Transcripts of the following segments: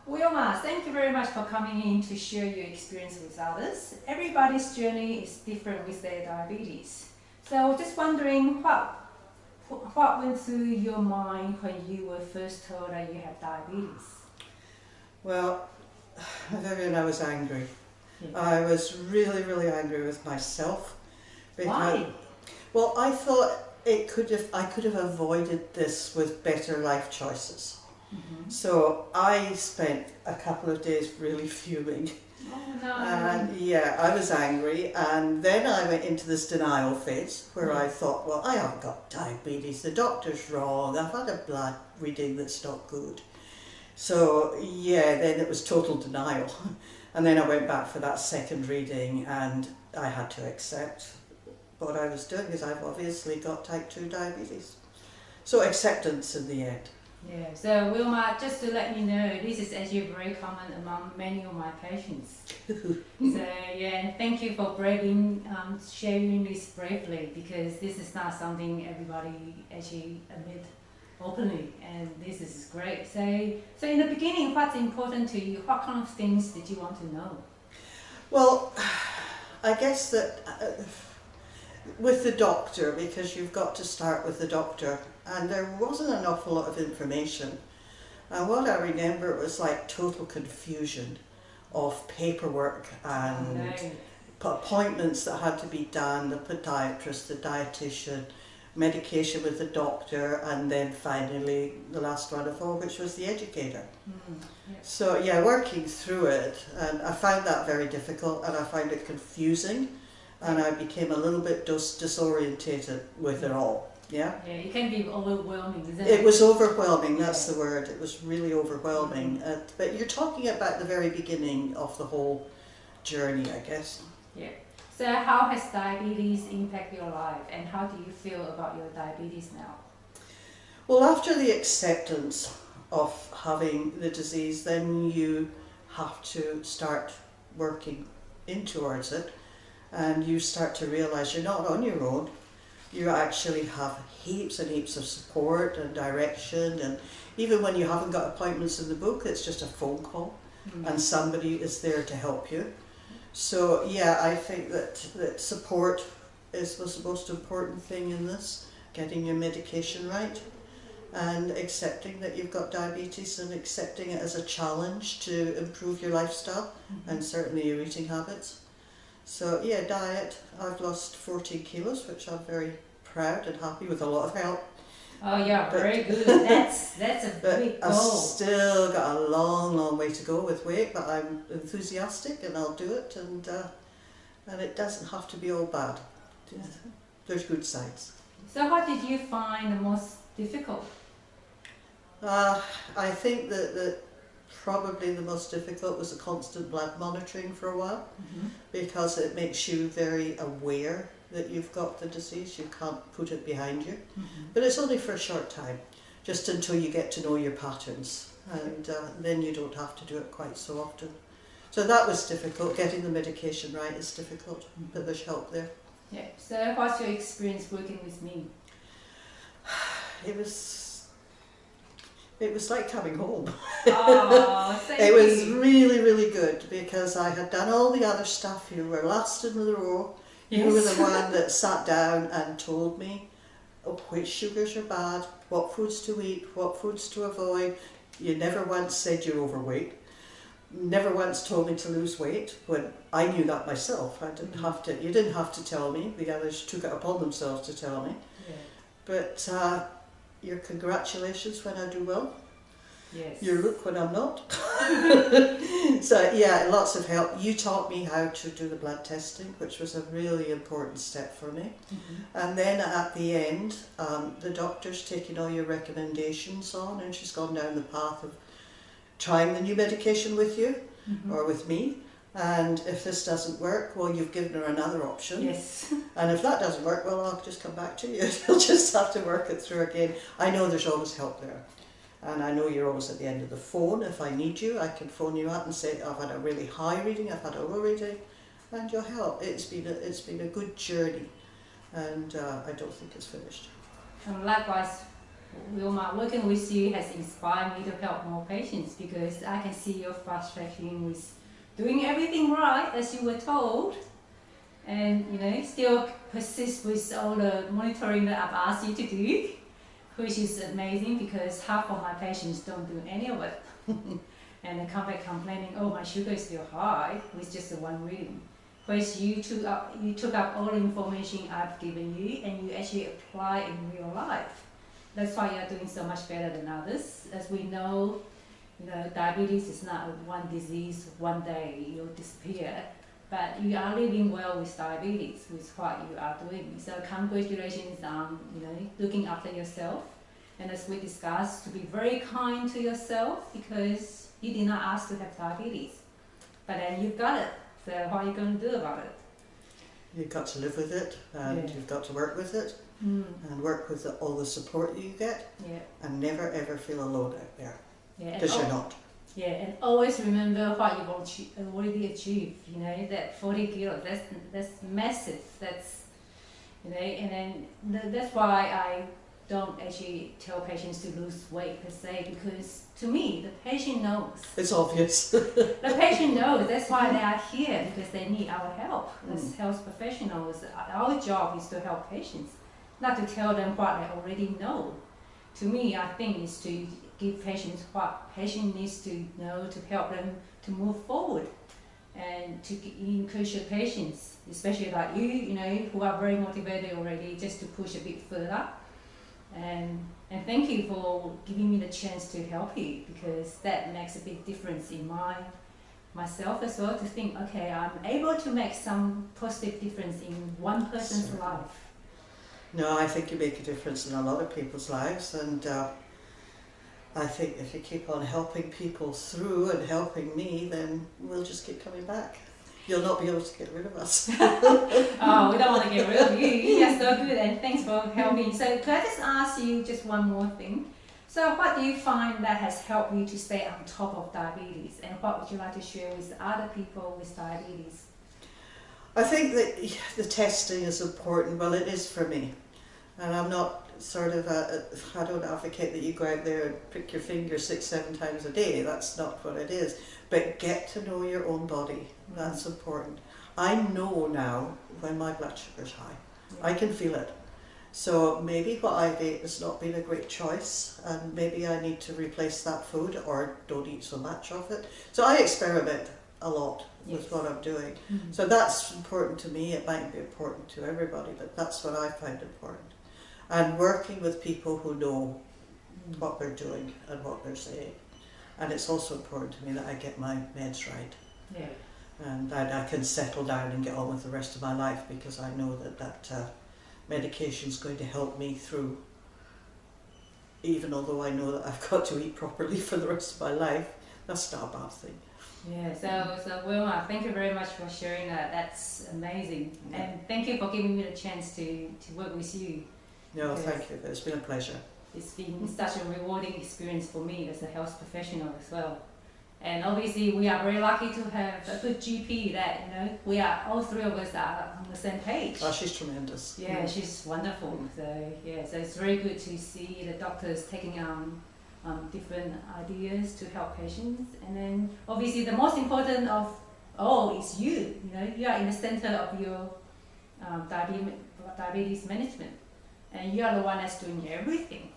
Wilma, thank you very much for coming in to share your experience with others. Everybody's journey is different with their diabetes. So just wondering what went through your mind when you were first told that you have diabetes? Well, Vivian, I was angry. Yeah. I was really, really angry with myself. Why? Well, I thought I could have avoided this with better life choices. Mm-hmm. So I spent a couple of days really fuming. Oh no. And yeah, I was angry, and then I went into this denial phase where I thought, well, I haven't got diabetes, the doctor's wrong, I've had a blood reading that's not good. So yeah, then it was total denial. And then I went back for that second reading, and I had to accept what I was doing because I've obviously got type 2 diabetes. So acceptance in the end. Yeah, so Wilma, just to let you know, this is actually very common among many of my patients. So yeah, and thank you for sharing this bravely, because this is not something everybody actually admit openly, and this is great. So in the beginning, what's important to you? What kind of things did you want to know? Well, I guess that with the doctor, because you've got to start with the doctor, and there wasn't an awful lot of information. And what I remember was like total confusion of paperwork and appointments that had to be done, the podiatrist, the dietitian, medication with the doctor, and then finally the last one of all, which was the educator. Yeah. So yeah, working through it, and I found that very difficult, and I found it confusing, and I became a little bit disorientated with it all. Yeah, it can be overwhelming, isn't it? It was overwhelming, that's the word. It was really overwhelming. But you're talking about the very beginning of the whole journey, I guess. Yeah. So how has diabetes impacted your life, and how do you feel about your diabetes now? Well, after the acceptance of having the disease, then you have to start working in towards it, and you start to realise you're not on your own. You actually have heaps and heaps of support and direction, and even when you haven't got appointments in the book, it's just a phone call and somebody is there to help you. So yeah, I think that support was the most important thing in this, getting your medication right and accepting that you've got diabetes and accepting it as a challenge to improve your lifestyle and certainly your eating habits. So yeah, diet, I've lost 14 kilos, which I'm very proud and happy with, a lot of help. Oh yeah, very good. That's a big goal. I've still got a long, long way to go with weight, but I'm enthusiastic and I'll do it, and it doesn't have to be all bad. There's good sides. So what did you find the most difficult? I think that probably the most difficult was the constant blood monitoring for a while, because it makes you very aware that you've got the disease. You can't put it behind you, but it's only for a short time, just until you get to know your patterns, and then you don't have to do it quite so often. So that was difficult. Getting the medication right is difficult, but there's help there. Yeah. So what's your experience working with me? It was like coming home. Oh, thank It was you. really, really good, because I had done all the other stuff. You were last in the row. You were the one that sat down and told me which sugars are bad, what foods to eat, what foods to avoid. You never once said you're overweight. Never once told me to lose weight, when I knew that myself. I didn't have to. You didn't have to tell me. The others took it upon themselves to tell me. Yeah. But your congratulations when I do well. Yes. Your look when I'm not. So yeah, lots of help. You taught me how to do the blood testing, which was a really important step for me. And then at the end, the doctor's taken all your recommendations on, and she's gone down the path of trying the new medication with you or with me. And if this doesn't work, well, you've given her another option. Yes. And if that doesn't work, well, I'll just come back to you. You'll just have to work it through again. I know there's always help there. And I know you're always at the end of the phone. If I need you, I can phone you up and say, I've had a really high reading, I've had a low reading, and you'll help. It's been a good journey, and I don't think it's finished. And likewise, Wilma, working with you has inspired me to help more patients because I can see your frustration with doing everything right as you were told, and still persist with all the monitoring that I've asked you to do, which is amazing because half of my patients don't do any of it. And they come back complaining, oh, my sugar is still high with just the one reading. Whereas you took up all the information I've given you and you actually apply in real life. That's why you're doing so much better than others. As we know, diabetes is not one disease, one day you'll disappear. But you are living well with diabetes, with what you are doing. So congratulations on looking after yourself. And as we discussed, to be very kind to yourself because you did not ask to have diabetes. But then you've got it. So what are you going to do about it? You've got to live with it, and you've got to work with it, and work with all the support you get, and never ever feel alone out there, because you're not. Yeah, and always remember what you've already achieved. That 40 kilos, that's massive. That's and then that's why I don't actually tell patients to lose weight per se, because to me the patient knows. It's obvious. The patient knows. That's why they are here, because they need our help as health professionals. Our job is to help patients, not to tell them what they already know. To me, I think it's to give patients what patient needs to know to help them to move forward and to encourage your patients, especially like you, who are very motivated already, just to push a bit further. And thank you for giving me the chance to help you, because that makes a big difference in myself as well, to think, okay, I'm able to make some positive difference in one person's life. No, I think you make a difference in a lot of people's lives, and I think if you keep on helping people through and helping me, then we'll just keep coming back. You'll not be able to get rid of us. Oh, we don't want to get rid of you. You're so good, and thanks for helping. So could I just ask you just one more thing? So what do you find that has helped you to stay on top of diabetes, and what would you like to share with other people with diabetes? I think that the testing is important. Well, it is for me. And I'm not I don't advocate that you go out there and prick your finger 6-7 times a day. That's not what it is. But get to know your own body. That's important. I know now when my blood sugar's high. I can feel it. So maybe what I've ate has not been a great choice, and maybe I need to replace that food or don't eat so much of it. So I experiment a lot with what I'm doing. So that's important to me. It might be important to everybody, but that's what I find important. And working with people who know what they're doing and what they're saying. And it's also important to me that I get my meds right. Yeah. And that I can settle down and get on with the rest of my life, because I know that medication is going to help me through, even although I know that I've got to eat properly for the rest of my life. That's not a bad thing. Yeah, so Wilma, thank you very much for sharing that. That's amazing. Yeah. And thank you for giving me the chance to work with you. No, thank you. It's been a pleasure. It's been such a rewarding experience for me as a health professional as well. And obviously we are very lucky to have a good GP that, we are, all three of us are on the same page. Oh, she's tremendous. Yeah, she's wonderful. So so it's very good to see the doctors taking different ideas to help patients. And then obviously the most important of all is you. You are in the center of your diabetes management. And you are the one that's doing everything.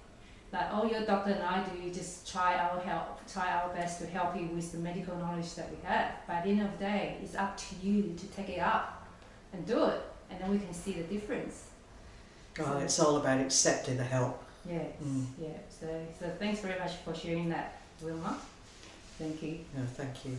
Like all your doctor and I do, just try our best to help you with the medical knowledge that we have. But at the end of the day, it's up to you to take it up and do it, and then we can see the difference. Oh, it's all about accepting the help. Yes, yeah. So thanks very much for sharing that, Wilma. Thank you. No, thank you.